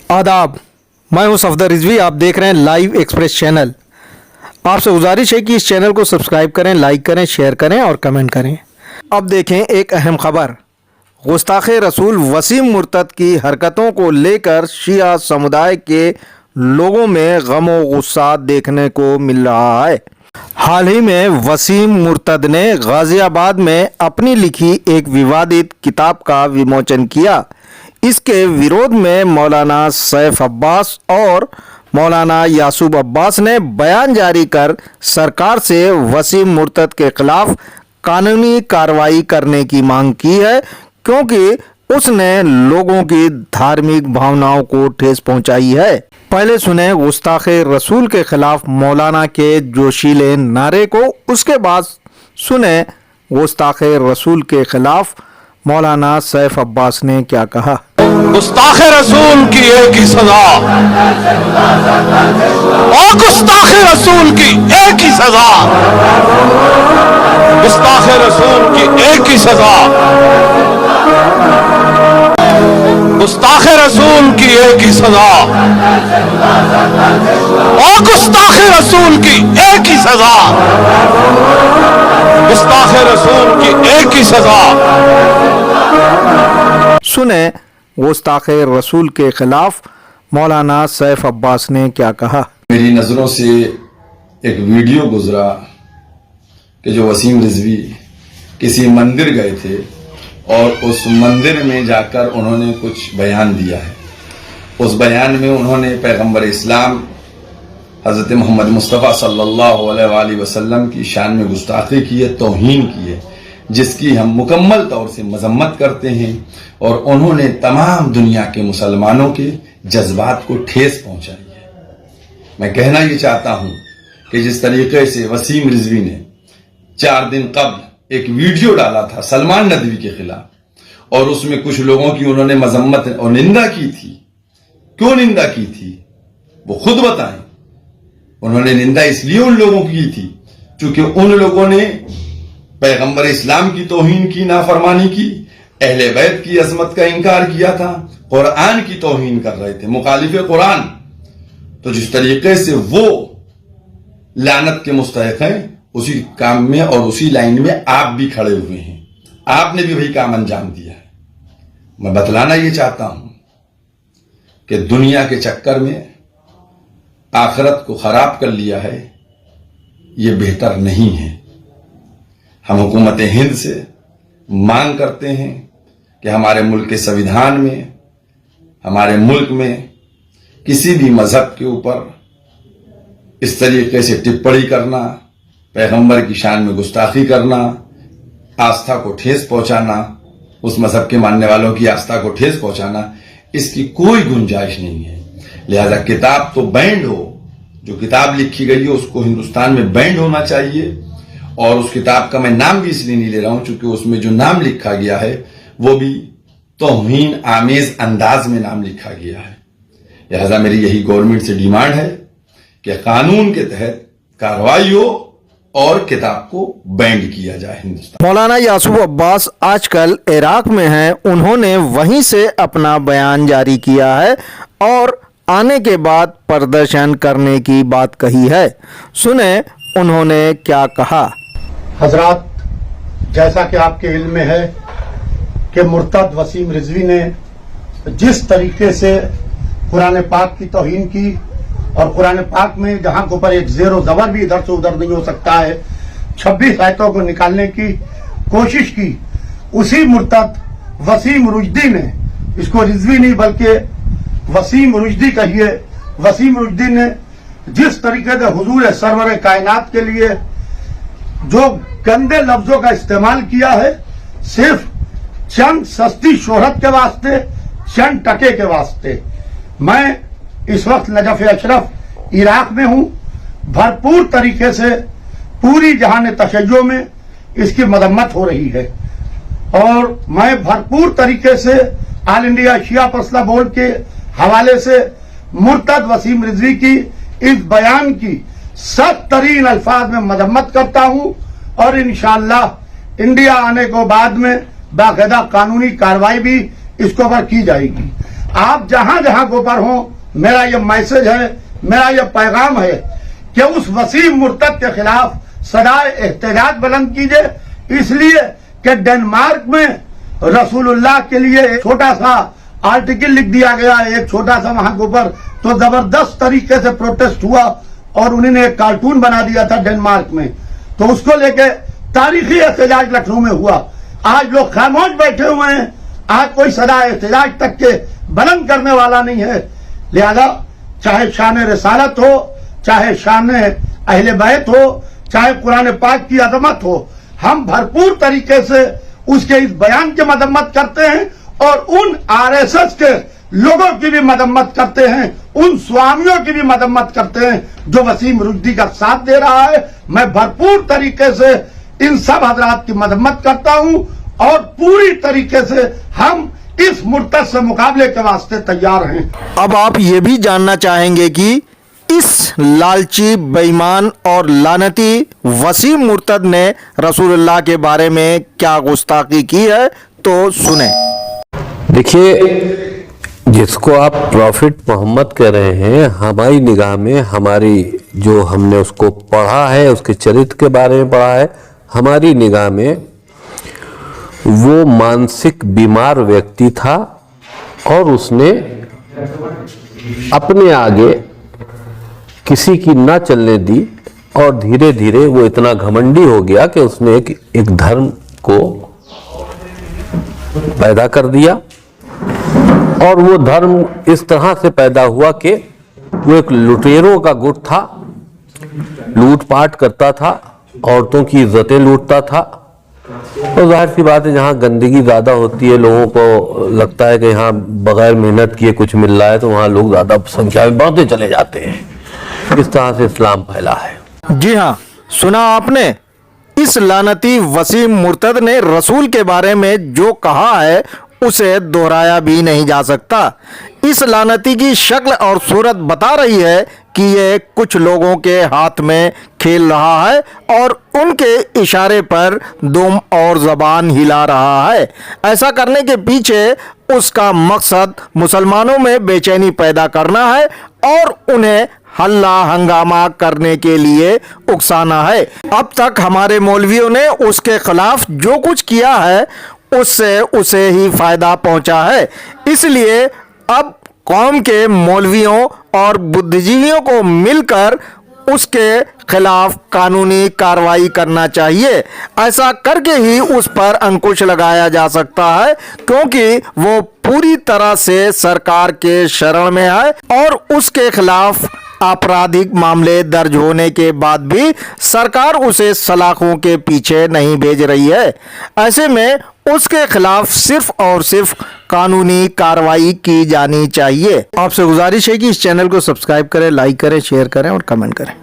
आदाब, मैं हूं सफदर रिजवी। आप देख रहे हैं लाइव एक्सप्रेस चैनल। आपसे गुजारिश है कि इस चैनल को सब्सक्राइब करें, लाइक करें, शेयर करें और कमेंट करें। अब देखें एक अहम खबर। गुस्ताख रसूल वसीम मुर्तद की हरकतों को लेकर शिया समुदाय के लोगों में गम व गुस्सा देखने को मिल रहा है। हाल ही में वसीम मुर्तद ने गाजियाबाद में अपनी लिखी एक विवादित किताब का विमोचन किया। इसके विरोध में मौलाना सैफ अब्बास और मौलाना यासूब अब्बास ने बयान जारी कर सरकार से वसीम मुर्तद के खिलाफ कानूनी कार्रवाई करने की मांग की है, क्योंकि उसने लोगों की धार्मिक भावनाओं को ठेस पहुंचाई है। पहले सुने गुस्ताख रसूल के खिलाफ मौलाना के जोशीले नारे को, उसके बाद सुने गुस्ताख रसूल के खिलाफ मौलाना सैफ अब्बास ने क्या कहा। गुस्ताख रसूल की एक ही सजा और गुस्ताख रसूल की एक ही सजा, गुस्ताख रसूल की एक ही सजा, गुस्ताख रसूल की एक ही सजा और गुस्ताख रसूल की एक ही सजा, गुस्ताख रसूल की एक ही सजा। सुने गुस्ताख रसूल के खिलाफ मौलाना सैफ अब्बास ने क्या कहा। मेरी नज़रों से एक वीडियो गुजरा कि जो वसीम रिजवी किसी मंदिर गए थे और उस मंदिर में जाकर उन्होंने कुछ बयान दिया है। उस बयान में उन्होंने पैगंबर इस्लाम हज़रत मोहम्मद मुस्तफ़ा सल्लल्लाहु अलैहि वसल्लम की शान में गुस्ताखी की है, तौहीन की है, जिसकी हम मुकम्मल तौर से मजम्मत करते हैं। और उन्होंने तमाम दुनिया के मुसलमानों के जज्बात को ठेस पहुंचाई है। मैं कहना ये चाहता हूं कि जिस तरीके से वसीम रिजवी ने 4 दिन कबल एक वीडियो डाला था सलमान नदवी के खिलाफ और उसमें कुछ लोगों की उन्होंने मजम्मत और निंदा की थी। क्यों निंदा की थी वो खुद बताएं। उन्होंने निंदा इसलिए उन लोगों की थी क्योंकि उन लोगों ने पैगंबर इस्लाम की तौहीन की, नाफरमानी की, अहले बैत की अजमत का इनकार किया था, कुरान की तौहीन कर रहे थे, मुखालिफ कुरान। तो जिस तरीके से वो लानत के मुस्तहिक हैं, उसी काम में और उसी लाइन में आप भी खड़े हुए हैं। आपने भी वही काम अंजाम दिया है। मैं बतलाना ये चाहता हूं कि दुनिया के चक्कर में आखिरत को खराब कर लिया है, ये बेहतर नहीं है। हम हुकूमत हिंद से मांग करते हैं कि हमारे मुल्क के संविधान में, हमारे मुल्क में किसी भी मजहब के ऊपर इस तरीके से टिप्पणी करना, पैगंबर की शान में गुस्ताखी करना, आस्था को ठेस पहुंचाना, उस मजहब के मानने वालों की आस्था को ठेस पहुंचाना, इसकी कोई गुंजाइश नहीं है। लिहाजा किताब तो बैंड हो, जो किताब लिखी गई है उसको हिंदुस्तान में बैंड होना चाहिए। और उस किताब का मैं नाम भी इसलिए नहीं ले रहा हूं क्योंकि उसमें जो नाम लिखा गया है वो भी तौहीन आमेज अंदाज में नाम लिखा गया है। लिहाजा मेरी यही गवर्नमेंट से डिमांड है कि कानून के तहत कार्रवाई हो और किताब को बैंड किया जाए हिंदुस्तान। मौलाना यासूब अब्बास आजकल इराक में हैं। उन्होंने वहीं से अपना बयान जारी किया है और आने के बाद प्रदर्शन करने की बात कही है। सुने उन्होंने क्या कहा। हजरात, जैसा कि आपके इल्म में है कि मुर्तद वसीम रिजवी ने जिस तरीके से कुरान पाक की तौहीन की और कुरान पाक में जहां के ऊपर एक ज़ेर व ज़बर भी इधर से उधर नहीं हो सकता है, 26 आयतों को निकालने की कोशिश की, उसी मुर्तद वसीम रुश्दी ने, इसको रिजवी नहीं बल्कि वसीम रुश्दी कहिए, वसीम रुश्दी ने जिस तरीके से हुजूर सरवर कायनात के लिए जो गंदे लफ्जों का इस्तेमाल किया है, सिर्फ चंद सस्ती शोहरत के वास्ते, चंद टके के वास्ते। मैं इस वक्त नजफ अशरफ इराक में हूं। भरपूर तरीके से पूरी जहान तशय्यो में इसकी मजम्मत हो रही है और मैं भरपूर तरीके से ऑल इंडिया शिया फैसला बोर्ड के हवाले से मुर्तद वसीम रिजवी की इस बयान की सख्त तरीन अल्फाज में मजम्मत करता हूं और इंशाअल्लाह इंडिया आने को बाद में बाकायदा कानूनी कार्रवाई भी इसके ऊपर की जाएगी। आप जहां जहां गोबर हो, मेरा ये मैसेज है, मेरा ये पैगाम है कि उस वसीम मुर्तद के खिलाफ सदाए एहतजाज बुलंद कीजिए। इसलिए कि डेनमार्क में रसूलुल्लाह के लिए एक छोटा सा आर्टिकल लिख दिया गया है, एक छोटा सा वहां के ऊपर तो जबरदस्त तरीके से प्रोटेस्ट हुआ और उन्होंने एक कार्टून बना दिया था डेनमार्क में, तो उसको लेके तारीखी एहतजाज लखनऊ में हुआ। आज लोग खामोश बैठे हुए हैं, आज कोई सदा एहतजाज तक के बुलंद करने वाला नहीं है। लिहाजा चाहे शान रिसालत हो, चाहे शान अहले बैत हो, चाहे कुरान पाक की अजमत हो, हम भरपूर तरीके से उसके इस बयान की मदम्मत करते हैं और उन आरएसएस के लोगों की भी मदम्मत करते हैं, उन स्वामियों की भी मदम्मत करते हैं जो वसीम रिजवी का साथ दे रहा है। मैं भरपूर तरीके से इन सब हजरात की मदम्मत करता हूं और पूरी तरीके से हम इस मुर्तद से मुकाबले के वास्ते तैयार हैं। अब आप ये भी जानना चाहेंगे कि इस लालची, बेईमान और लानती वसीम मुर्तद ने रसूलुल्लाह के बारे में क्या गुस्ताखी की है, तो सुने। देखिए, जिसको आप प्रॉफिट मोहम्मद कह रहे हैं, हमारी निगाह में, हमारी जो हमने उसको पढ़ा है, उसके चरित्र के बारे में पढ़ा है, हमारी निगाह में वो मानसिक बीमार व्यक्ति था और उसने अपने आगे किसी की ना चलने दी और धीरे धीरे वो इतना घमंडी हो गया कि उसने एक धर्म को पैदा कर दिया और वो धर्म इस तरह से पैदा हुआ कि वो एक लुटेरों का गुट था, लूटपाट करता था, औरतों की इज्जतें लूटता था। तो जाहिर सी बात है, जहाँ गंदगी ज़्यादा होती है, लोगों को लगता है कि यहाँ बगैर मेहनत किए कुछ मिल रहा है, तो वहाँ लोग ज़्यादा संख्या में बढ़ते चले जाते हैं। इस तरह से इस्लाम फैला है। जी हाँ, सुना आपने। इस लानती वसीम मुर्तद ने रसूल के बारे में जो कहा है उसे दोहराया भी नहीं जा सकता। इस लानती की शक्ल और सूरत बता रही है कि ये कुछ लोगों के हाथ में खेल रहा है और उनके इशारे पर दुम और जबान हिला रहा है। ऐसा करने के पीछे उसका मकसद मुसलमानों में बेचैनी पैदा करना है और उन्हें हल्ला हंगामा करने के लिए उकसाना है। अब तक हमारे मौलवियों ने उसके खिलाफ जो कुछ किया है उससे उसे ही फायदा पहुंचा है। इसलिए अब कौम के मौलवियों और बुद्धिजीवियों को मिलकर उसके खिलाफ कानूनी कार्रवाई करना चाहिए। ऐसा करके ही उस पर अंकुश लगाया जा सकता है, क्योंकि वो पूरी तरह से सरकार के शरण में है और उसके खिलाफ आपराधिक मामले दर्ज होने के बाद भी सरकार उसे सलाखों के पीछे नहीं भेज रही है। ऐसे में उसके खिलाफ सिर्फ और सिर्फ कानूनी कार्रवाई की जानी चाहिए। आपसे गुजारिश है कि इस चैनल को सब्सक्राइब करें, लाइक करें, शेयर करें और कमेंट करें।